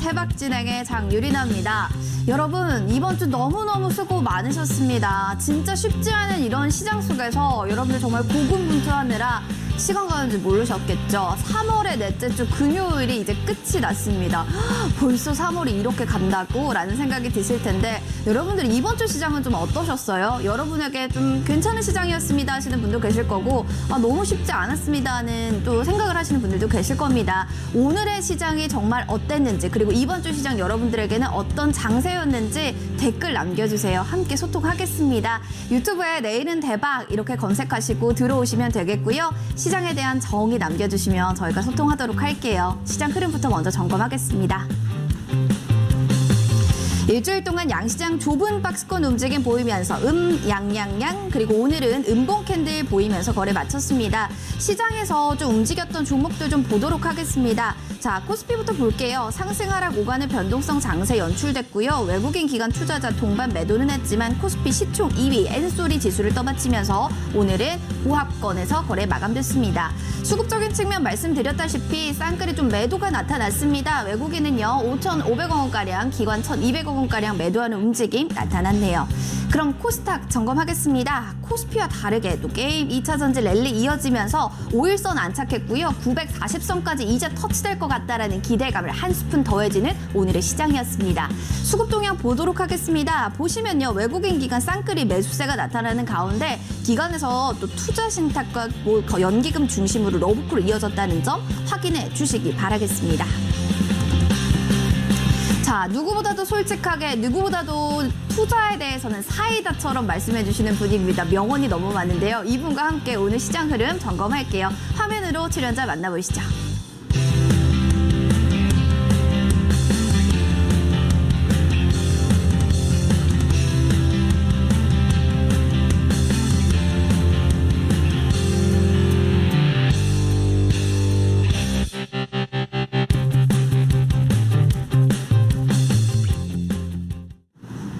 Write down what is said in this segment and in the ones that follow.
태박진행의 장유리나입니다. 여러분, 이번 주 너무너무 수고 많으셨습니다. 진짜 쉽지 않은 이런 시장 속에서 여러분들 정말 고군분투하느라 시간 가는 줄 모르셨겠죠. 3월의 넷째 주 금요일이 이제 끝이 났습니다. 벌써 3월이 이렇게 간다고? 라는 생각이 드실 텐데 여러분들 이번 주 시장은 좀 어떠셨어요? 여러분에게 좀 괜찮은 시장이었습니다 하시는 분도 계실 거고 너무 쉽지 않았습니다는 또 생각을 하시는 분들도 계실 겁니다. 오늘의 시장이 정말 어땠는지 그리고 이번 주 시장 여러분들에게는 어떤 장세였는지 댓글 남겨주세요. 함께 소통하겠습니다. 유튜브에 내일은 대박 이렇게 검색하시고 들어오시면 되겠고요. 시장에 대한 정의 남겨주시면 저희가 소통하도록 할게요. 시장 흐름부터 먼저 점검하겠습니다. 일주일 동안 양시장 좁은 박스권 움직임 보이면서 양양양 그리고 오늘은 음봉 캔들 보이면서 거래 마쳤습니다. 시장에서 좀 움직였던 종목들 좀 보도록 하겠습니다. 자, 코스피부터 볼게요. 상승 하락 오가는 변동성 장세 연출됐고요. 외국인 기관 투자자 동반 매도는 했지만 코스피 시총 2위 엔소리 지수를 떠받치면서 오늘은 보합권에서 거래 마감됐습니다. 수급적인 측면 말씀드렸다시피 쌍끌이 좀 매도가 나타났습니다. 외국인은요 5,500억 원가량, 기관 1,200억 원가량 매도하는 움직임 나타났네요. 그럼 코스닥 점검하겠습니다. 코스피와 다르게 또 게임 2차 전지 랠리 이어지면서 5일선 안착했고요. 940선까지 이제 터치될 것 같다라는 기대감을 한 스푼 더해지는 오늘의 시장이었습니다. 수급 동향 보도록 하겠습니다. 보시면요. 외국인 기관 쌍끌이 매수세가 나타나는 가운데 기관에서 또 투자 신탁과 연기금 중심으로 러브콜로 이어졌다는 점 확인해 주시기 바라겠습니다. 자, 누구보다도 솔직하게 누구보다도 투자에 대해서는 사이다처럼 말씀해 주시는 분입니다. 명언이 너무 많은데요. 이분과 함께 오늘 시장 흐름 점검할게요. 화면으로 출연자 만나보시죠.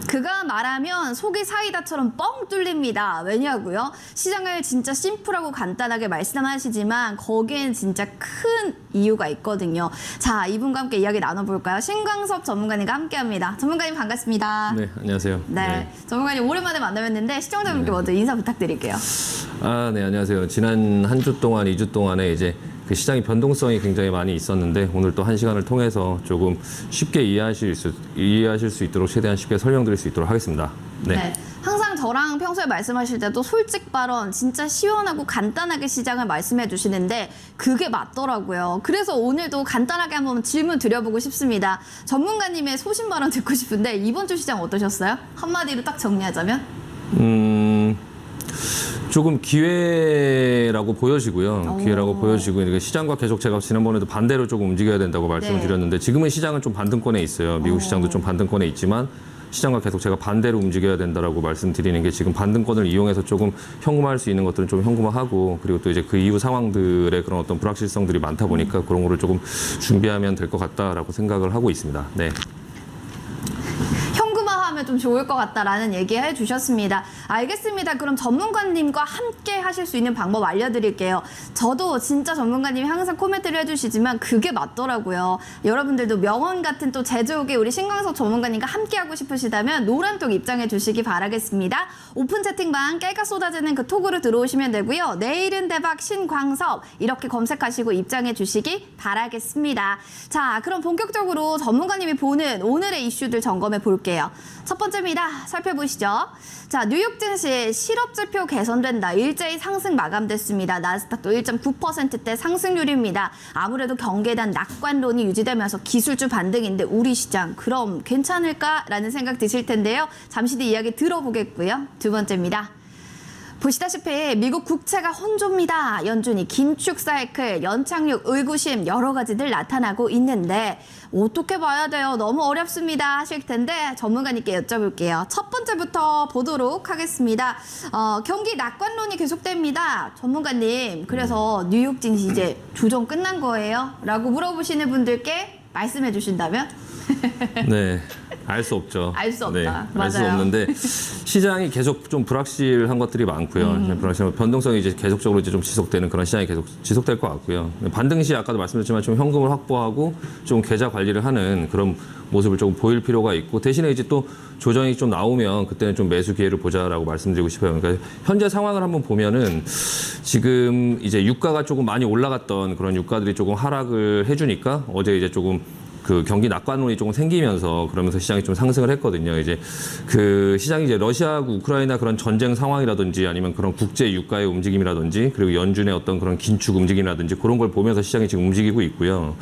그가 말하면 속이 사이다처럼 뻥 뚫립니다. 왜냐고요? 시장을 진짜 심플하고 간단하게 말씀하시지만 거기엔 진짜 큰 이유가 있거든요. 자, 이분과 함께 이야기 나눠볼까요? 신광섭 전문가님과 함께합니다. 전문가님 반갑습니다. 네, 안녕하세요. 네, 전문가님 오랜만에 만나뵙는데 시청자분께 먼저 인사 부탁드릴게요. 네, 안녕하세요. 지난 한 주 동안, 2주 동안에 이제 그 시장의 변동성이 굉장히 많이 있었는데 오늘 또 한 시간을 통해서 조금 쉽게 이해하실 수 있도록 최대한 쉽게 설명드릴 수 있도록 하겠습니다. 네. 항상 저랑 평소에 말씀하실 때도 솔직 발언 진짜 시원하고 간단하게 시장을 말씀해 주시는데 그게 맞더라고요. 그래서 오늘도 간단하게 한번 질문 드려보고 싶습니다. 전문가님의 소신 발언 듣고 싶은데 이번 주 시장 어떠셨어요? 한마디로 딱 정리하자면? 조금 기회라고 보여지고요. 기회라고 보여지고 시장과 계속 제가 지난번에도 반대로 조금 움직여야 된다고 말씀을 드렸는데 지금은 시장은 좀 반등권에 있어요. 미국 시장도 좀 반등권에 있지만 시장과 계속 제가 반대로 움직여야 된다라고 말씀드리는 게 지금 반등권을 이용해서 조금 현금화할 수 있는 것들은 좀 현금화하고 그리고 또 이제 그 이후 상황들의 그런 어떤 불확실성들이 많다 보니까 그런 거를 조금 준비하면 될 것 같다라고 생각을 하고 있습니다. 네. 하면 좀 좋을 것 같다라는 얘기 해주셨습니다. 알겠습니다. 그럼 전문가님과 함께 하실 수 있는 방법 알려드릴게요. 저도 진짜 전문가님이 항상 코멘트를 해주시지만 그게 맞더라고요. 여러분들도 명언 같은 또 제조업의 우리 신광섭 전문가님과 함께 하고 싶으시다면 노란톡 입장해 주시기 바라겠습니다. 오픈 채팅방 깨가 쏟아지는 그 톡으로 들어오시면 되고요. 내일은 대박 신광섭 이렇게 검색하시고 입장해 주시기 바라겠습니다. 자, 그럼 본격적으로 전문가님이 보는 오늘의 이슈들 점검해 볼게요. 첫 번째입니다. 살펴보시죠. 자, 뉴욕 증시 실업지표 개선된다. 일제히 상승 마감됐습니다. 나스닥도 1.9%대 상승률입니다. 아무래도 경기에 대한 낙관론이 유지되면서 기술주 반등인데 우리 시장 그럼 괜찮을까라는 생각 드실 텐데요. 잠시 뒤 이야기 들어보겠고요. 두 번째입니다. 보시다시피 미국 국채가 혼조입니다. 연준이 긴축 사이클, 연착륙, 의구심 여러 가지들 나타나고 있는데 어떻게 봐야 돼요? 너무 어렵습니다 하실 텐데 전문가님께 여쭤볼게요. 첫 번째부터 보도록 하겠습니다. 경기 낙관론이 계속됩니다. 전문가님, 그래서 뉴욕 증시 이제 조정 끝난 거예요? 라고 물어보시는 분들께 말씀해 주신다면? 네. 알 수 없죠. 알 수 없다. 네, 알 수 맞아요. 없는데 시장이 계속 좀 불확실한 것들이 많고요. 불확실한 변동성이 이제 계속적으로 이제 좀 지속되는 그런 시장이 계속 지속될 것 같고요. 반등 시 아까도 말씀드렸지만 좀 현금을 확보하고 좀 계좌 관리를 하는 그런 모습을 조금 보일 필요가 있고 대신에 이제 또 조정이 좀 나오면 그때는 좀 매수 기회를 보자라고 말씀드리고 싶어요. 그러니까 현재 상황을 한번 보면은 지금 이제 유가가 조금 많이 올라갔던 그런 유가들이 조금 하락을 해주니까 어제 이제 조금 그 경기 낙관론이 조금 생기면서 그러면서 시장이 좀 상승을 했거든요. 이제 그 시장이 이제 러시아하고 우크라이나 그런 전쟁 상황이라든지 아니면 그런 국제 유가의 움직임이라든지 그리고 연준의 어떤 그런 긴축 움직임이라든지 그런 걸 보면서 시장이 지금 움직이고 있고요.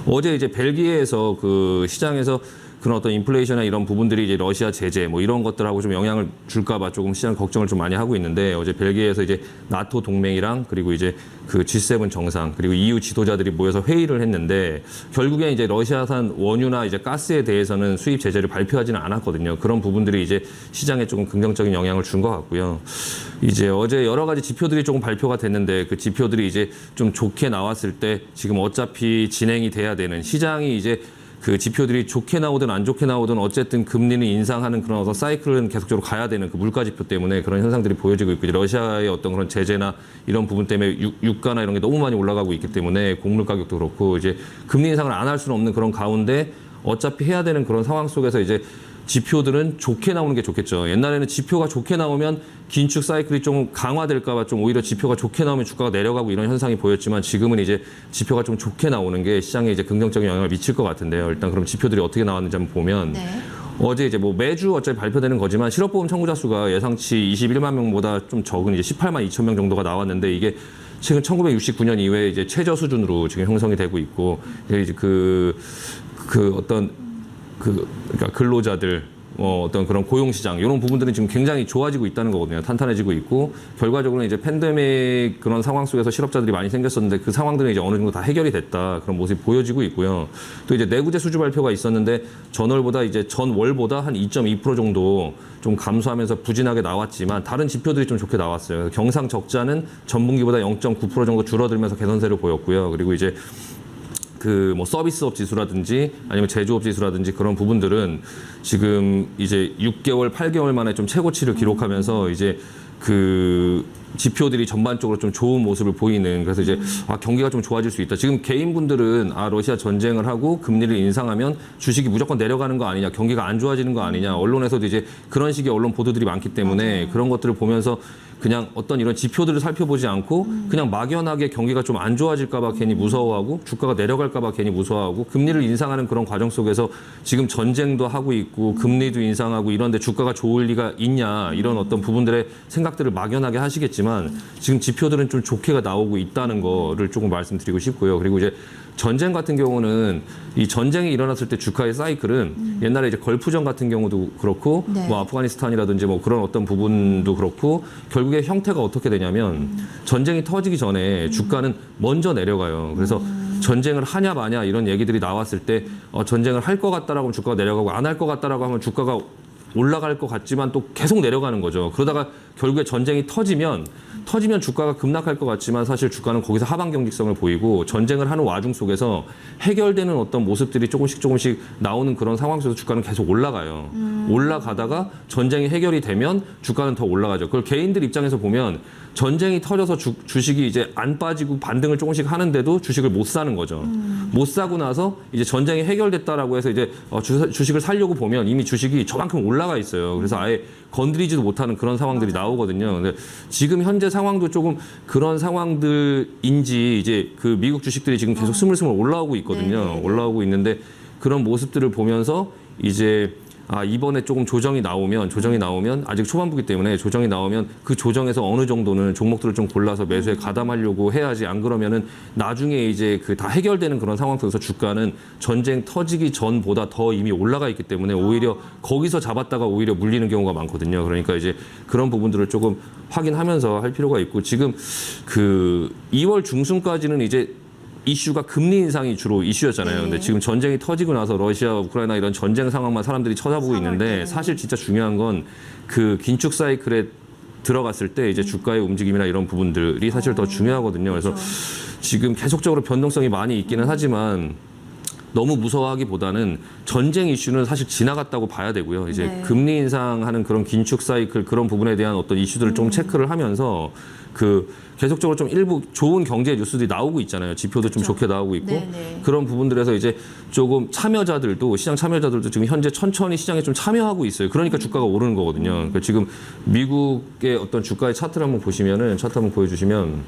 어제 이제 벨기에에서 그 시장에서 그런 어떤 인플레이션이나 이런 부분들이 이제 러시아 제재 뭐 이런 것들하고 좀 영향을 줄까봐 조금 시장 걱정을 좀 많이 하고 있는데 어제 벨기에에서 이제 나토 동맹이랑 그리고 이제 그 G7 정상 그리고 EU 지도자들이 모여서 회의를 했는데 결국에 이제 러시아산 원유나 이제 가스에 대해서는 수입 제재를 발표하지는 않았거든요. 그런 부분들이 이제 시장에 조금 긍정적인 영향을 준 것 같고요. 이제 어제 여러 가지 지표들이 조금 발표가 됐는데 그 지표들이 이제 좀 좋게 나왔을 때 지금 어차피 진행이 돼야 되는 시장이 이제 그 지표들이 좋게 나오든 안 좋게 나오든 어쨌든 금리는 인상하는 그런 어떤 사이클은 계속적으로 가야 되는 그 물가 지표 때문에 그런 현상들이 보여지고 있고 러시아의 어떤 그런 제재나 이런 부분 때문에 유가나 이런 게 너무 많이 올라가고 있기 때문에 곡물 가격도 그렇고 이제 금리 인상을 안 할 수는 없는 그런 가운데 어차피 해야 되는 그런 상황 속에서 이제 지표들은 좋게 나오는 게 좋겠죠. 옛날에는 지표가 좋게 나오면 긴축 사이클이 좀 강화될까봐 좀 오히려 지표가 좋게 나오면 주가가 내려가고 이런 현상이 보였지만 지금은 이제 지표가 좀 좋게 나오는 게 시장에 이제 긍정적인 영향을 미칠 것 같은데요. 일단 그럼 지표들이 어떻게 나왔는지 한번 보면 어제 이제 뭐 매주 어차피 발표되는 거지만 실업보험 청구자 수가 예상치 21만 명보다 좀 적은 이제 18만 2천 명 정도가 나왔는데 이게 최근 1969년 이후에 이제 최저 수준으로 지금 형성이 되고 있고 이제 그러니까 근로자들 어떤 그런 고용시장 이런 부분들은 지금 굉장히 좋아지고 있다는 거거든요. 탄탄해지고 있고 결과적으로 이제 팬데믹 그런 상황 속에서 실업자들이 많이 생겼었는데 그 상황들은 이제 어느 정도 다 해결이 됐다 그런 모습이 보여지고 있고요. 또 이제 내구재 수주 발표가 있었는데 전월보다 이제 전월보다 한 2.2% 정도 좀 감소하면서 부진하게 나왔지만 다른 지표들이 좀 좋게 나왔어요. 경상 적자는 전분기보다 0.9% 정도 줄어들면서 개선세를 보였고요. 그리고 이제 그 뭐 서비스업 지수라든지 아니면 제조업 지수라든지 그런 부분들은 지금 이제 6개월, 8개월 만에 좀 최고치를 기록하면서 이제 그 지표들이 전반적으로 좀 좋은 모습을 보이는 그래서 이제 경기가 좀 좋아질 수 있다. 지금 개인분들은 러시아 전쟁을 하고 금리를 인상하면 주식이 무조건 내려가는 거 아니냐, 경기가 안 좋아지는 거 아니냐. 언론에서도 이제 그런 식의 언론 보도들이 많기 때문에 그런 것들을 보면서 그냥 어떤 이런 지표들을 살펴보지 않고 그냥 막연하게 경기가 좀 안 좋아질까 봐 괜히 무서워하고 주가가 내려갈까 봐 괜히 무서워하고 금리를 인상하는 그런 과정 속에서 지금 전쟁도 하고 있고 금리도 인상하고 이런데 주가가 좋을 리가 있냐 이런 어떤 부분들의 생각들을 막연하게 하시겠지만 지금 지표들은 좀 좋게가 나오고 있다는 거를 조금 말씀드리고 싶고요. 그리고 이제 전쟁 같은 경우는 이 전쟁이 일어났을 때 주가의 사이클은 옛날에 이제 걸프전 같은 경우도 그렇고 뭐 아프가니스탄이라든지 뭐 그런 어떤 부분도 그렇고 결국에 형태가 어떻게 되냐면 전쟁이 터지기 전에 주가는 먼저 내려가요. 그래서 전쟁을 하냐 마냐 이런 얘기들이 나왔을 때 전쟁을 할 것 같다라고 하면 주가가 내려가고 안 할 것 같다라고 하면 주가가 올라갈 것 같지만 또 계속 내려가는 거죠. 그러다가 결국에 전쟁이 터지면 주가가 급락할 것 같지만 사실 주가는 거기서 하방 경직성을 보이고 전쟁을 하는 와중 속에서 해결되는 어떤 모습들이 조금씩 나오는 그런 상황 속에서 주가는 계속 올라가요. 올라가다가 전쟁이 해결이 되면 주가는 더 올라가죠. 그걸 개인들 입장에서 보면 전쟁이 터져서 주식이 이제 안 빠지고 반등을 조금씩 하는데도 주식을 못 사는 거죠. 못 사고 나서 이제 전쟁이 해결됐다라고 해서 이제 주식을 사려고 보면 이미 주식이 저만큼 올라가 있어요. 그래서 아예 건드리지도 못하는 그런 상황들이 나오거든요. 근데 지금 현재 상황도 조금 그런 상황들인지 이제 그 미국 주식들이 지금 계속 스물스물 올라오고 있거든요. 올라오고 있는데 그런 모습들을 보면서 이제 이번에 조금 조정이 나오면 아직 초반부기 때문에 조정이 나오면 그 조정에서 어느 정도는 종목들을 좀 골라서 매수에 가담하려고 해야지 안 그러면은 나중에 이제 그 다 해결되는 그런 상황 속에서 주가는 전쟁 터지기 전보다 더 이미 올라가 있기 때문에 오히려 거기서 잡았다가 오히려 물리는 경우가 많거든요. 그러니까 이제 그런 부분들을 조금 확인하면서 할 필요가 있고 지금 그 2월 중순까지는 이제 이슈가 금리 인상이 주로 이슈였잖아요. 근데 지금 전쟁이 터지고 나서 러시아, 우크라이나 이런 전쟁 상황만 사람들이 쳐다보고 있는데 사실 진짜 중요한 건 그 긴축 사이클에 들어갔을 때 이제 주가의 움직임이나 이런 부분들이 사실 더 중요하거든요. 그래서 지금 계속적으로 변동성이 많이 있기는 하지만 너무 무서워하기보다는 전쟁 이슈는 사실 지나갔다고 봐야 되고요. 이제 네. 금리 인상하는 그런 긴축 사이클 그런 부분에 대한 어떤 이슈들을 좀 체크를 하면서 계속적으로 좀 일부 좋은 경제 뉴스들이 나오고 있잖아요. 지표도 좀 좋게 나오고 있고 네네. 그런 부분들에서 이제 조금 시장 참여자들도 지금 현재 천천히 시장에 좀 참여하고 있어요. 그러니까 주가가 오르는 거거든요. 그러니까 지금 미국의 어떤 주가의 차트를 한번 보시면은 차트 한번 보여주시면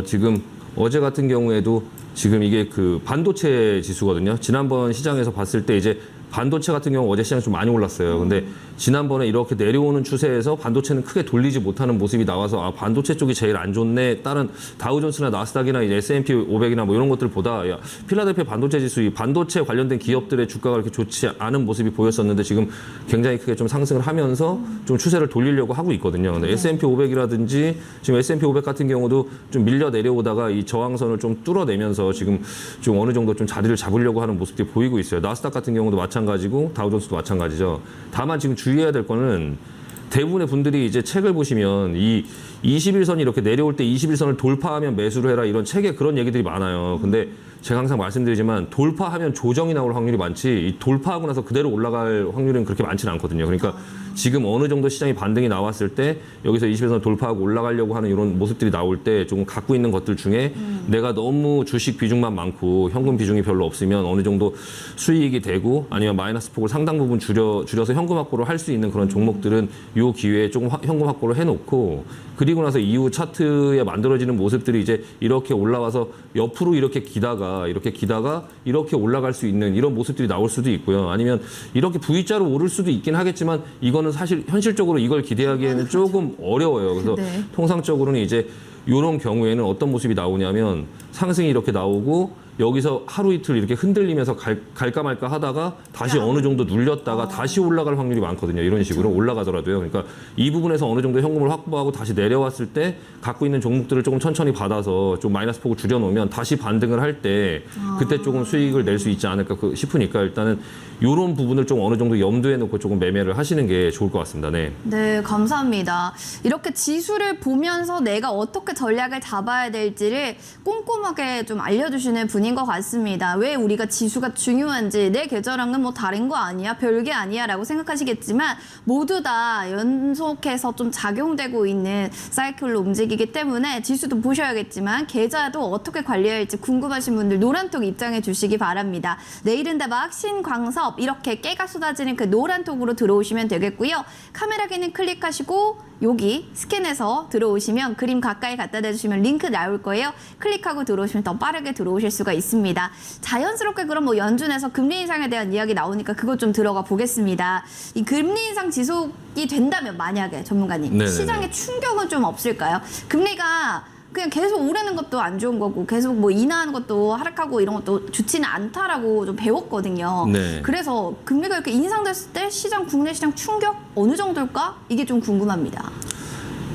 지금 어제 같은 경우에도 지금 이게 반도체 지수거든요. 지난번 시장에서 봤을 때 이제 반도체 같은 경우 어제 시장이 좀 많이 올랐어요. 근데 지난번에 이렇게 내려오는 추세에서 반도체는 크게 돌리지 못하는 모습이 나와서 반도체 쪽이 제일 안 좋네. 다른 다우존스나 나스닥이나 이제 S&P 500이나 뭐 이런 것들보다 필라델피아 반도체 지수, 이 반도체 관련된 기업들의 주가가 그렇게 좋지 않은 모습이 보였었는데 지금 굉장히 크게 좀 상승을 하면서 좀 추세를 돌리려고 하고 있거든요. 근데 S&P 500이라든지 지금 S&P 500 같은 경우도 좀 밀려 내려오다가 이 저항선을 좀 뚫어내면서 지금 좀 어느 정도 좀 자리를 잡으려고 하는 모습들이 보이고 있어요. 나스닥 같은 경우도 마찬가지고 다우존스도 마찬가지죠. 다만 지금 주의해야 될 거는 대부분의 분들이 이제 책을 보시면 이 21선이 이렇게 내려올 때 21선을 돌파하면 매수를 해라 이런 책에 그런 얘기들이 많아요. 근데 제가 항상 말씀드리지만 돌파하면 조정이 나올 확률이 많지 이 돌파하고 나서 그대로 올라갈 확률은 그렇게 많지는 않거든요. 그러니까 지금 어느 정도 시장이 반등이 나왔을 때 여기서 21선 돌파하고 올라가려고 하는 이런 모습들이 나올 때 조금 갖고 있는 것들 중에 내가 너무 주식 비중만 많고 현금 비중이 별로 없으면 어느 정도 수익이 되고 아니면 마이너스 폭을 상당 부분 줄여서 현금 확보를 할 수 있는 그런 종목들은 이 기회에 조금 현금 확보를 해놓고 그리고 나서 이후 차트에 만들어지는 모습들이 이제 이렇게 올라와서 옆으로 이렇게 기다가 이렇게 올라갈 수 있는 이런 모습들이 나올 수도 있고요. 아니면 이렇게 V자로 오를 수도 있긴 하겠지만 이거는 사실 현실적으로 이걸 기대하기에는 조금 어려워요. 그래서 네. 통상적으로는 이제 이런 경우에는 어떤 모습이 나오냐면 상승이 이렇게 나오고 여기서 하루 이틀 이렇게 흔들리면서 갈까 말까 하다가 다시 어느 정도 눌렸다가 다시 올라갈 확률이 많거든요. 이런 식으로 올라가더라도요. 그러니까 이 부분에서 어느 정도 현금을 확보하고 다시 내려왔을 때 갖고 있는 종목들을 조금 천천히 받아서 좀 마이너스 폭을 줄여놓으면 다시 반등을 할 때 그때 조금 수익을 낼 수 있지 않을까 싶으니까 일단은 이런 부분을 좀 어느 정도 염두에 놓고 조금 매매를 하시는 게 좋을 것 같습니다. 네. 네, 감사합니다. 이렇게 지수를 보면서 내가 어떻게 전략을 잡아야 될지를 꼼꼼하게 좀 알려주시는 분인 것 같습니다. 왜 우리가 지수가 중요한지 내 계좌랑은 뭐 다른 거 아니야? 별게 아니야? 라고 생각하시겠지만 모두 다 연속해서 좀 작용되고 있는 사이클로 움직이기 때문에 지수도 보셔야겠지만 계좌도 어떻게 관리할지 궁금하신 분들 노란톡 입장해 주시기 바랍니다. 내일은 대박 신광섭 이렇게 깨가 쏟아지는 그 노란톡으로 들어오시면 되겠고요. 카메라 기능 클릭하시고 여기 스캔해서 들어오시면 그림 가까이 갖다 대주시면 링크 나올 거예요. 클릭하고 들어오시면 더 빠르게 들어오실 수가 있습니다. 자연스럽게 그럼 뭐 연준에서 금리 인상에 대한 이야기 나오니까 그것 좀 들어가 보겠습니다. 이 금리 인상 지속이 된다면 만약에 전문가님 네네네. 시장에 충격은 좀 없을까요? 금리가 그냥 계속 오르는 것도 안 좋은 거고 계속 뭐 인하하는 것도 하락하고 이런 것도 좋지는 않다라고 좀 배웠거든요. 네. 그래서 금리가 이렇게 인상됐을 때 시장 국내 시장 충격 어느 정도일까? 이게 좀 궁금합니다.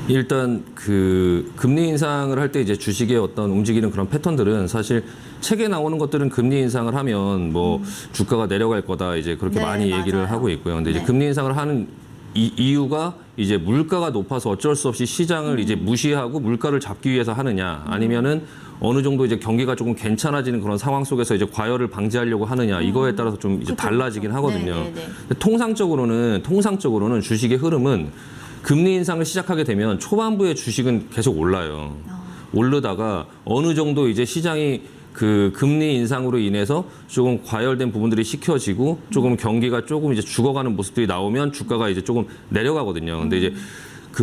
일단 금리 인상을 할 때 이제 주식의 어떤 움직이는 그런 패턴들은 사실 책에 나오는 것들은 금리 인상을 하면 뭐 주가가 내려갈 거다 이제 그렇게 네, 많이 얘기를 맞아요. 하고 있고요. 근데 이제 네. 금리 인상을 하는 이유가 이제 물가가 높아서 어쩔 수 없이 시장을 이제 무시하고 물가를 잡기 위해서 하느냐 아니면은 어느 정도 이제 경기가 조금 괜찮아지는 그런 상황 속에서 이제 과열을 방지하려고 하느냐 이거에 따라서 좀 이제 달라지긴 하거든요. 네네네. 근데 통상적으로는 주식의 흐름은 금리 인상을 시작하게 되면 초반부에 주식은 계속 올라요. 오르다가 어느 정도 이제 시장이 금리 인상으로 인해서 조금 과열된 부분들이 식혀지고 조금 경기가 조금 이제 죽어가는 모습들이 나오면 주가가 이제 조금 내려가거든요. 근데 이제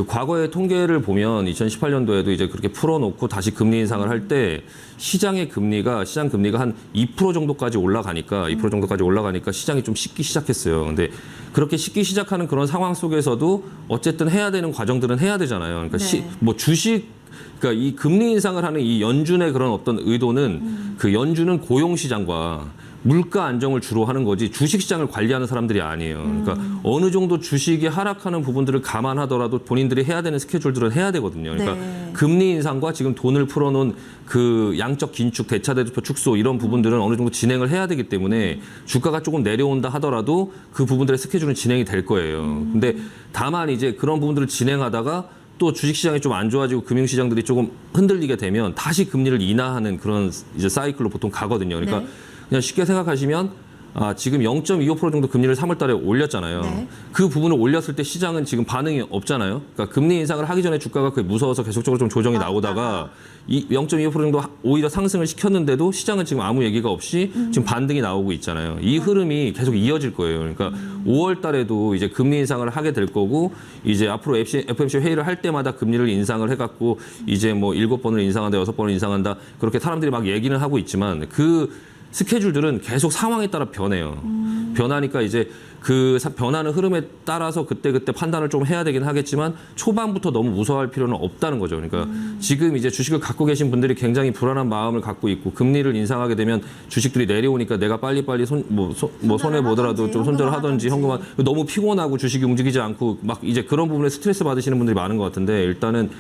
과거의 통계를 보면 2018년도에도 이제 그렇게 풀어놓고 다시 금리 인상을 할 때 시장 금리가 한 2% 정도까지 올라가니까 시장이 좀 식기 시작했어요. 근데 그렇게 식기 시작하는 그런 상황 속에서도 어쨌든 해야 되는 과정들은 해야 되잖아요. 그러니까 네. 그러니까 이 금리 인상을 하는 이 연준의 그런 어떤 의도는 연준은 고용 시장과 물가 안정을 주로 하는 거지 주식 시장을 관리하는 사람들이 아니에요. 그러니까 어느 정도 주식이 하락하는 부분들을 감안하더라도 본인들이 해야 되는 스케줄들은 해야 되거든요. 그러니까 네. 금리 인상과 지금 돈을 풀어놓은 양적 긴축, 대차대조표 축소 이런 부분들은 어느 정도 진행을 해야 되기 때문에 주가가 조금 내려온다 하더라도 그 부분들의 스케줄은 진행이 될 거예요. 근데 다만 이제 그런 부분들을 진행하다가 또 주식시장이 좀 안 좋아지고 금융시장들이 조금 흔들리게 되면 다시 금리를 인하하는 그런 이제 사이클로 보통 가거든요. 그러니까 네. 그냥 쉽게 생각하시면 지금 0.25% 정도 금리를 3월 달에 올렸잖아요. 네. 그 부분을 올렸을 때 시장은 지금 반응이 없잖아요. 그러니까 금리 인상을 하기 전에 주가가 그게 무서워서 계속적으로 좀 조정이 나오다가 이 0.25% 정도 오히려 상승을 시켰는데도 시장은 지금 아무 얘기가 없이 지금 반등이 나오고 있잖아요. 이 흐름이 계속 이어질 거예요. 그러니까 5월 달에도 이제 금리 인상을 하게 될 거고 이제 앞으로 FOMC 회의를 할 때마다 금리를 인상을 해갖고 이제 뭐 7번을 인상한다, 6번을 인상한다 그렇게 사람들이 막 얘기는 하고 있지만 그 스케줄들은 계속 상황에 따라 변해요. 변하니까 이제 그 변하는 흐름에 따라서 그때그때 판단을 좀 해야 되긴 하겠지만 초반부터 너무 무서워할 필요는 없다는 거죠. 그러니까 지금 이제 주식을 갖고 계신 분들이 굉장히 불안한 마음을 갖고 있고 금리를 인상하게 되면 주식들이 내려오니까 내가 빨리빨리 손해 보더라도 좀 손절을 하든지 현금화 너무 피곤하고 주식이 움직이지 않고 막 이제 그런 부분에 스트레스 받으시는 분들이 많은 것 같은데 일단은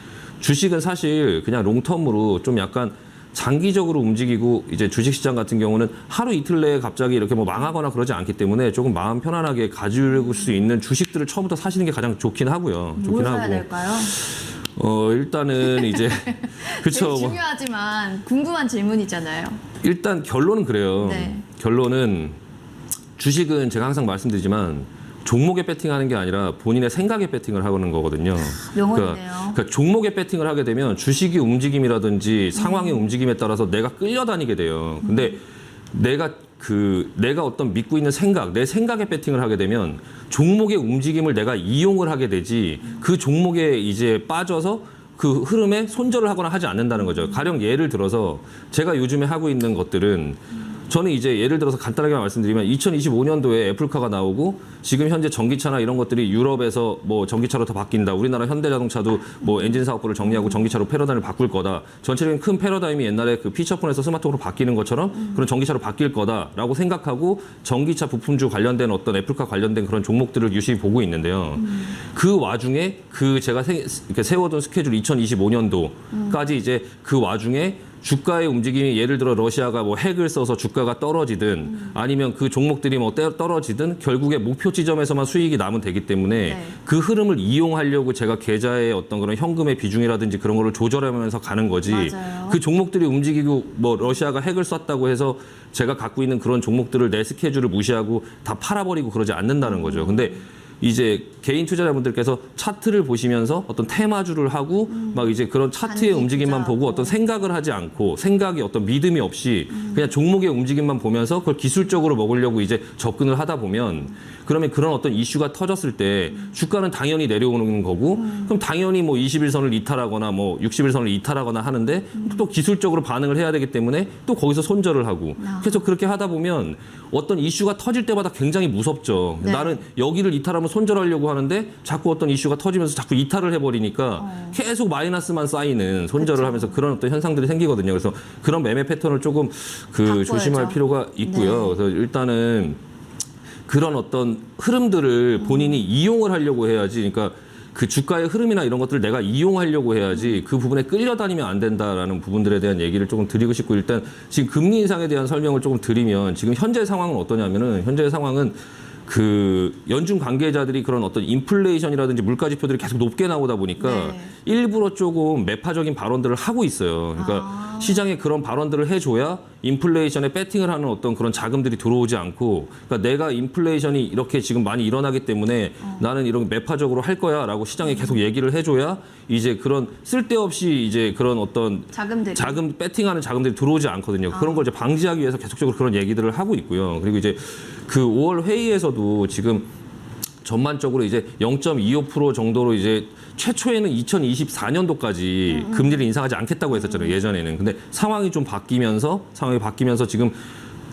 주식은 사실 그냥 롱텀으로 좀 약간 장기적으로 움직이고 이제 주식시장 같은 경우는 하루 이틀 내에 갑자기 이렇게 뭐 망하거나 그러지 않기 때문에 조금 마음 편안하게 가질 수 있는 주식들을 처음부터 사시는 게 가장 좋긴 하고요. 뭘 사야 될까요? 일단은 이제 그렇죠. 되게 중요하지만 궁금한 질문이잖아요. 일단 결론은 그래요. 네. 결론은 주식은 제가 항상 말씀드리지만 종목에 배팅하는 게 아니라 본인의 생각에 배팅을 하는 거거든요. 명언이네요. 그러니까 종목에 배팅을 하게 되면 주식의 움직임이라든지 상황의 움직임에 따라서 내가 끌려다니게 돼요. 근데 내가 어떤 믿고 있는 생각, 내 생각에 배팅을 하게 되면 종목의 움직임을 내가 이용을 하게 되지 그 종목에 이제 빠져서 그 흐름에 손절을 하거나 하지 않는다는 거죠. 가령 예를 들어서 제가 요즘에 하고 있는 것들은 저는 이제 예를 들어서 간단하게 말씀드리면 2025년도에 애플카가 나오고 지금 현재 전기차나 이런 것들이 유럽에서 뭐 전기차로 다 바뀐다. 우리나라 현대자동차도 뭐 엔진 사업부를 정리하고 전기차로 패러다임을 바꿀 거다. 전체적인 큰 패러다임이 옛날에 그 피처폰에서 스마트폰으로 바뀌는 것처럼 그런 전기차로 바뀔 거다라고 생각하고 전기차 부품주 관련된 어떤 애플카 관련된 그런 종목들을 유심히 보고 있는데요. 그 와중에 그 제가 이렇게 세워둔 스케줄 2025년도까지 이제 그 와중에 주가의 움직임이 예를 들어 러시아가 뭐 핵을 써서 주가가 떨어지든 아니면 그 종목들이 뭐 떨어지든 결국에 목표 지점에서만 수익이 남은 되기 때문에 네. 그 흐름을 이용하려고 제가 계좌의 어떤 그런 현금의 비중이라든지 그런 거를 조절하면서 가는 거지. 맞아요. 그 종목들이 움직이고 뭐 러시아가 핵을 썼다고 해서 제가 갖고 있는 그런 종목들을 내 스케줄을 무시하고 다 팔아버리고 그러지 않는다는 거죠. 근데 이제 개인 투자자분들께서 차트를 보시면서 어떤 테마주를 하고 막 이제 그런 차트의 단기 움직임만 투자하고. 보고 어떤 생각을 하지 않고 생각이 어떤 믿음이 없이 그냥 종목의 움직임만 보면서 그걸 기술적으로 먹으려고 이제 접근을 하다 보면 그러면 그런 어떤 이슈가 터졌을 때 주가는 당연히 내려오는 거고 그럼 당연히 뭐 21선을 이탈하거나 뭐 61선을 이탈하거나 하는데 또 기술적으로 반응을 해야 되기 때문에 또 거기서 손절을 하고 계속 그렇게 하다 보면 어떤 이슈가 터질 때마다 굉장히 무섭죠. 네. 나는 여기를 이탈하면 손절하려고 하는데 자꾸 어떤 이슈가 터지면서 자꾸 이탈을 해버리니까 계속 마이너스만 쌓이는 손절을 하면서 그런 어떤 현상들이 생기거든요. 그래서 그런 매매 패턴을 조금 바꿔야죠. 조심할 필요가 있고요. 네. 그래서 일단은 그런 어떤 흐름들을 본인이 이용을 하려고 해야지. 그러니까 그 주가의 흐름이나 이런 것들을 내가 이용하려고 해야지 그 부분에 끌려다니면 안 된다라는 부분들에 대한 얘기를 조금 드리고 싶고 일단 지금 금리 인상에 대한 설명을 조금 드리면 지금 현재 상황은 어떠냐면은 현재 상황은 그 연준 관계자들이 그런 어떤 인플레이션이라든지 물가 지표들이 계속 높게 나오다 보니까 네. 일부러 조금 매파적인 발언들을 하고 있어요. 그러니까 시장에 그런 발언들을 해줘야 인플레이션에 배팅을 하는 어떤 그런 자금들이 들어오지 않고 그러니까 내가 인플레이션이 이렇게 지금 많이 일어나기 때문에 나는 이런 매파적으로 할 거야라고 시장에 계속 얘기를 해줘야 이제 그런 쓸데없이 이제 그런 어떤 자금들이. 자금 배팅하는 자금들이 들어오지 않거든요. 그런 걸 이제 방지하기 위해서 계속적으로 그런 얘기들을 하고 있고요. 그리고 이제 그 5월 회의에서도 지금 전반적으로 이제 0.25% 정도로 이제 최초에는 2024년도까지 금리를 인상하지 않겠다고 했었잖아요. 예전에는. 근데 상황이 바뀌면서 지금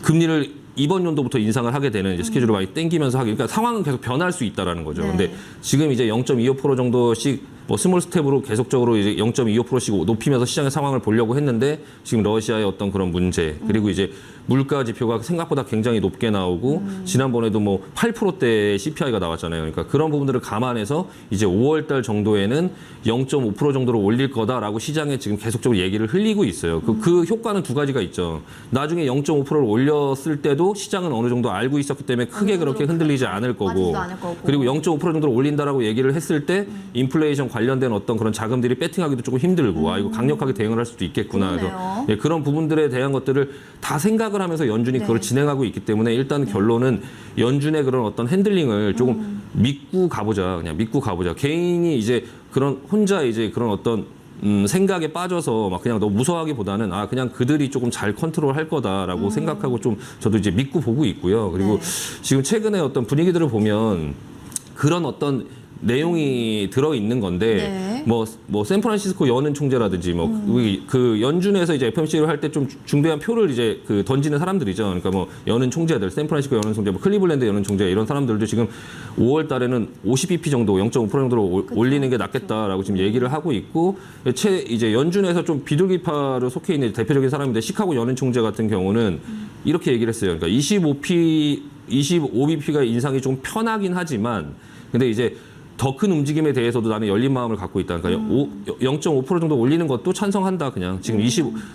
금리를 이번 연도부터 인상을 하게 되는 이제 스케줄을 많이 땡기면서 하게. 그러니까 상황은 계속 변할 수 있다라는 거죠. 네. 근데 지금 이제 0.25% 정도씩 뭐 스몰 스텝으로 계속적으로 이제 0.25%씩 높이면서 시장의 상황을 보려고 했는데 지금 러시아의 어떤 그런 문제 그리고 이제 물가 지표가 생각보다 굉장히 높게 나오고 지난번에도 뭐 8%대 CPI가 나왔잖아요. 그러니까 그런 부분들을 감안해서 이제 5월 달 정도에는 0.5% 정도로 올릴 거다라고 시장에 지금 계속적으로 얘기를 흘리고 있어요. 그 효과는 두 가지가 있죠. 나중에 0.5%를 올렸을 때도 시장은 어느 정도 알고 있었기 때문에 크게 그렇게 흔들리지 않을 거고 빠지지도 않을 거고. 그리고 0.5% 정도로 올린다라고 얘기를 했을 때 인플레이션 관련된 어떤 그런 자금들이 배팅하기도 조금 힘들고 이거 강력하게 대응을 할 수도 있겠구나. 그러네요. 그래서 그런 부분들에 대한 것들을 다 생각을 하면서 연준이 네. 그걸 진행하고 있기 때문에 일단 결론은 연준의 그런 어떤 핸들링을 조금 믿고 가보자. 그냥 믿고 가보자. 개인이 이제 그런 혼자 이제 그런 어떤 생각에 빠져서 막 그냥 너무 무서워하기보다는 그냥 그들이 조금 잘 컨트롤할 거다라고 생각하고 좀 저도 이제 믿고 보고 있고요. 그리고 지금 최근에 어떤 분위기들을 보면 그런 어떤 내용이 들어 있는 건데 뭐 샌프란시스코 연은 총재라든지 그 연준에서 이제 FOMC를 할 때 좀 중대한 표를 이제 그 던지는 사람들이죠. 그러니까 뭐 연은 총재들, 샌프란시스코 연은 총재, 뭐 클리블랜드 연은 총재 이런 사람들도 지금 5월 달에는 50bp 정도, 0.5% 정도로 올리는 게 낫겠다라고 지금 얘기를 하고 있고 이제 연준에서 좀 비둘기파로 속해 있는 대표적인 사람인데 시카고 연은 총재 같은 경우는 이렇게 얘기를 했어요. 그러니까 25bp가 인상이 좀 편하긴 하지만 근데 이제 더 큰 움직임에 대해서도 나는 열린 마음을 갖고 있다. 그러니까 0.5% 정도 올리는 것도 찬성한다. 그냥 지금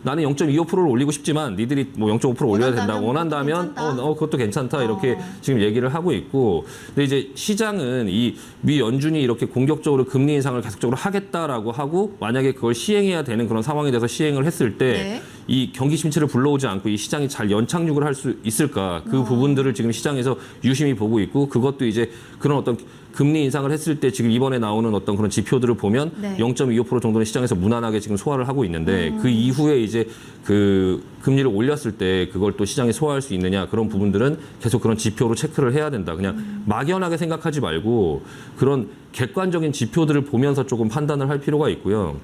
나는 0.25%를 올리고 싶지만 니들이 뭐 0.5% 올려야 된다. 원한다면 그것도 괜찮다. 이렇게 지금 얘기를 하고 있고. 근데 이제 시장은 이 미 연준이 이렇게 공격적으로 금리 인상을 계속적으로 하겠다라고 하고 만약에 그걸 시행해야 되는 그런 상황에 대해서 시행을 했을 때 이 경기 침체를 불러오지 않고 이 시장이 잘 연착륙을 할 수 있을까? 그 부분들을 지금 시장에서 유심히 보고 있고 그것도 이제 그런 어떤 금리 인상을 했을 때 지금 이번에 나오는 어떤 그런 지표들을 보면 0.25% 정도는 시장에서 무난하게 지금 소화를 하고 있는데 그 이후에 이제 그 금리를 올렸을 때 그걸 또 시장이 소화할 수 있느냐 그런 부분들은 계속 그런 지표로 체크를 해야 된다. 그냥 막연하게 생각하지 말고 그런 객관적인 지표들을 보면서 조금 판단을 할 필요가 있고요.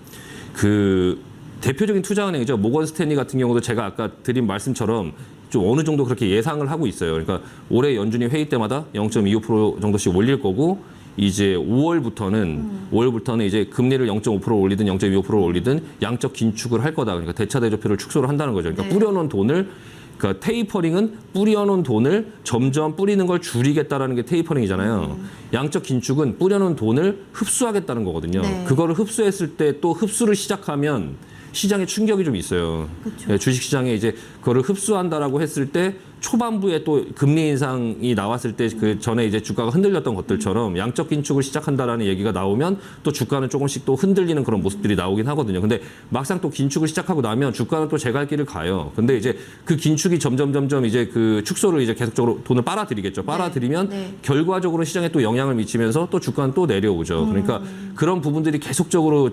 그 대표적인 투자은행이죠. 모건 스탠리 같은 경우도 제가 아까 드린 말씀처럼 좀 어느 정도 그렇게 예상을 하고 있어요. 그러니까 올해 연준이 회의 때마다 0.25% 정도씩 올릴 거고 이제 5월부터는 이제 금리를 0.5% 올리든 0.25% 올리든 양적 긴축을 할 거다. 그러니까 대차 대조표를 축소를 한다는 거죠. 그러니까 뿌려놓은 돈을 그러니까 테이퍼링은 뿌려놓은 돈을 점점 뿌리는 걸 줄이겠다라는 게 테이퍼링이잖아요. 양적 긴축은 뿌려놓은 돈을 흡수하겠다는 거거든요. 그거를 흡수했을 때 또 흡수를 시작하면 시장에 충격이 좀 있어요. 주식시장에 이제 그거를 흡수한다라고 했을 때 초반부에 또 금리 인상이 나왔을 때 그 전에 이제 주가가 흔들렸던 것들처럼 양적 긴축을 시작한다라는 얘기가 나오면 또 주가는 조금씩 또 흔들리는 그런 모습들이 나오긴 하거든요. 근데 막상 또 긴축을 시작하고 나면 주가는 또 제 갈 길을 가요. 근데 이제 그 긴축이 점점 이제 그 축소를 이제 계속적으로 돈을 빨아들이겠죠. 빨아들이면 결과적으로 시장에 또 영향을 미치면서 또 주가는 또 내려오죠. 그러니까 그런 부분들이 계속적으로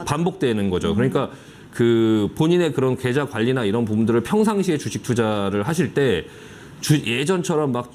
반복되는 거죠. 그러니까 그 본인의 그런 계좌 관리나 이런 부분들을 평상시에 주식 투자를 하실 때 예전처럼 막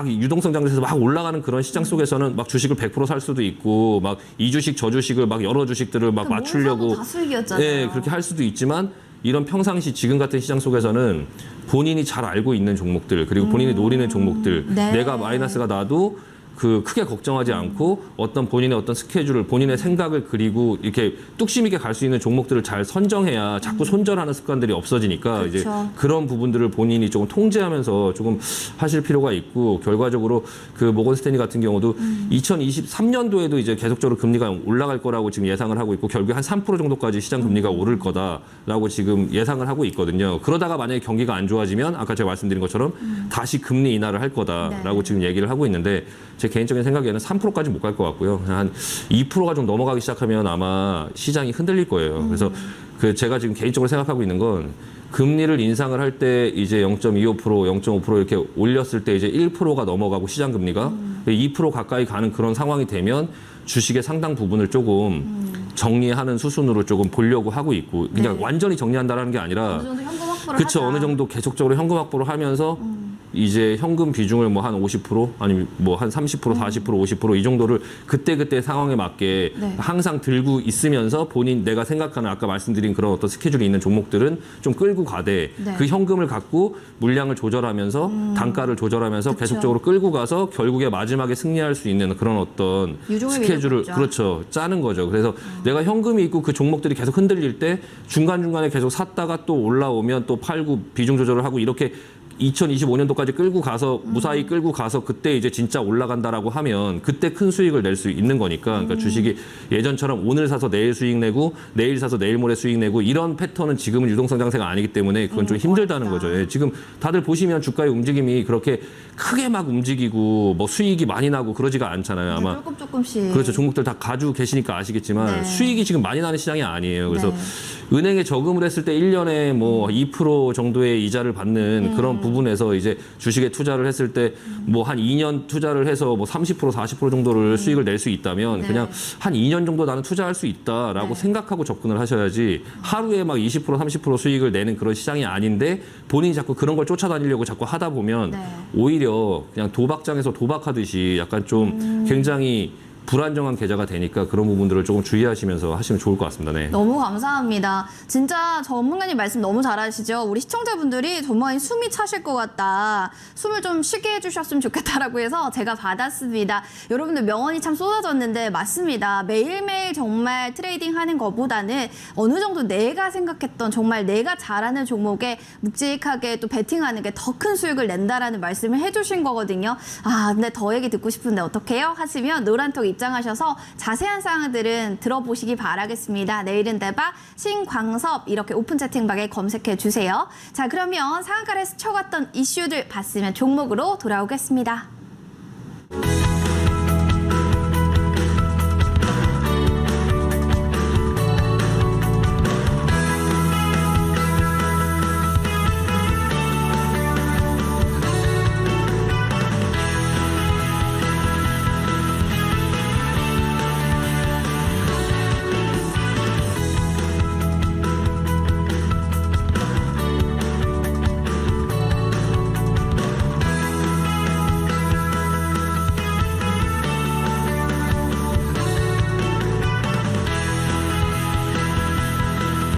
유동성 장세에서 막 올라가는 그런 시장 속에서는 막 주식을 100% 살 수도 있고 막 이 주식 저 주식을 막 여러 주식들을 막 맞추려고 다 수익이었잖아요. 네, 그렇게 할 수도 있지만 이런 평상시 지금 같은 시장 속에서는 본인이 잘 알고 있는 종목들 그리고 본인이 노리는 종목들 내가 마이너스가 나도 그 크게 걱정하지 않고 어떤 본인의 어떤 스케줄을 본인의 생각을 그리고 이렇게 뚝심 있게 갈 수 있는 종목들을 잘 선정해야 자꾸 손절하는 습관들이 없어지니까 이제 그런 부분들을 본인이 조금 통제하면서 조금 하실 필요가 있고 결과적으로 그 모건 스탠리 같은 경우도 2023년도에도 이제 계속적으로 금리가 올라갈 거라고 지금 예상을 하고 있고 결국에 한 3% 정도까지 시장 금리가 오를 거다라고 지금 예상을 하고 있거든요. 그러다가 만약에 경기가 안 좋아지면 아까 제가 말씀드린 것처럼 다시 금리 인하를 할 거다라고 지금 얘기를 하고 있는데 제 개인적인 생각에는 3%까지 못 갈 것 같고요. 한 2%가 좀 넘어가기 시작하면 아마 시장이 흔들릴 거예요. 그래서 그 제가 지금 개인적으로 생각하고 있는 건 금리를 인상을 할 때 이제 0.25%, 0.5% 이렇게 올렸을 때 이제 1%가 넘어가고 시장 금리가 2% 가까이 가는 그런 상황이 되면 주식의 상당 부분을 조금 정리하는 수순으로 조금 보려고 하고 있고 그냥 완전히 정리한다라는 게 아니라 어느 정도 현금 확보를 그렇죠. 하자. 어느 정도 계속적으로 현금 확보를 하면서 이제 현금 비중을 뭐 한 50% 아니면 뭐 한 30%, 40%, 50% 이 정도를 그때 상황에 맞게 항상 들고 있으면서 본인 내가 생각하는 아까 말씀드린 그런 어떤 스케줄이 있는 종목들은 좀 끌고 가되 그 현금을 갖고 물량을 조절하면서 단가를 조절하면서 계속적으로 끌고 가서 결국에 마지막에 승리할 수 있는 그런 어떤 스케줄을 그렇죠. 짜는 거죠. 그래서 내가 현금이 있고 그 종목들이 계속 흔들릴 때 중간중간에 계속 샀다가 또 올라오면 또 또 팔고 비중 조절을 하고 이렇게 2025년도까지 끌고 가서 무사히 끌고 가서 그때 이제 진짜 올라간다라고 하면 그때 큰 수익을 낼 수 있는 거니까 그러니까 주식이 예전처럼 오늘 사서 내일 수익 내고 내일 사서 내일 모레 수익 내고 이런 패턴은 지금은 유동성 장세가 아니기 때문에 그건 좀 힘들다는 거죠. 예, 지금 다들 보시면 주가의 움직임이 그렇게 크게 막 움직이고 뭐 수익이 많이 나고 그러지가 않잖아요. 아마 조금씩. 그렇죠. 종목들 다 가지고 계시니까 아시겠지만 네. 수익이 지금 많이 나는 시장이 아니에요. 그래서 네. 은행에 저금을 했을 때 1년에 뭐 2% 정도의 이자를 받는 그런 부분에서 이제 주식에 투자를 했을 때 뭐 한 2년 투자를 해서 뭐 30% 40% 정도를 수익을 낼 수 있다면 네. 그냥 한 2년 정도 나는 투자할 수 있다라고 네. 생각하고 접근을 하셔야지 하루에 막 20% 30% 수익을 내는 그런 시장이 아닌데 본인이 자꾸 그런 걸 쫓아다니려고 자꾸 하다 보면 네. 오히려 그냥 도박장에서 도박하듯이 약간 좀 굉장히 불안정한 계좌가 되니까 그런 부분들을 조금 주의하시면서 하시면 좋을 것 같습니다. 네. 너무 감사합니다. 진짜 전문가님 말씀 너무 잘하시죠. 우리 시청자분들이 전문가님 숨이 차실 것 같다. 숨을 좀 쉬게 해주셨으면 좋겠다라고 해서 제가 받았습니다. 여러분들 명언이 참 쏟아졌는데 맞습니다. 매일매일 정말 트레이딩 하는 것보다는 어느 정도 내가 생각했던 정말 내가 잘하는 종목에 묵직하게 또 베팅하는 게 더 큰 수익을 낸다라는 말씀을 해주신 거거든요. 아, 근데 더 얘기 듣고 싶은데 어떡해요? 하시면 노란톡 입장하셔서 자세한 사항들은 들어보시기 바라겠습니다. 내일은 대박 신광섭 이렇게 오픈 채팅방에 검색해 주세요. 자, 그러면 상한가를 스쳐갔던 이슈들 봤으면 종목으로 돌아오겠습니다.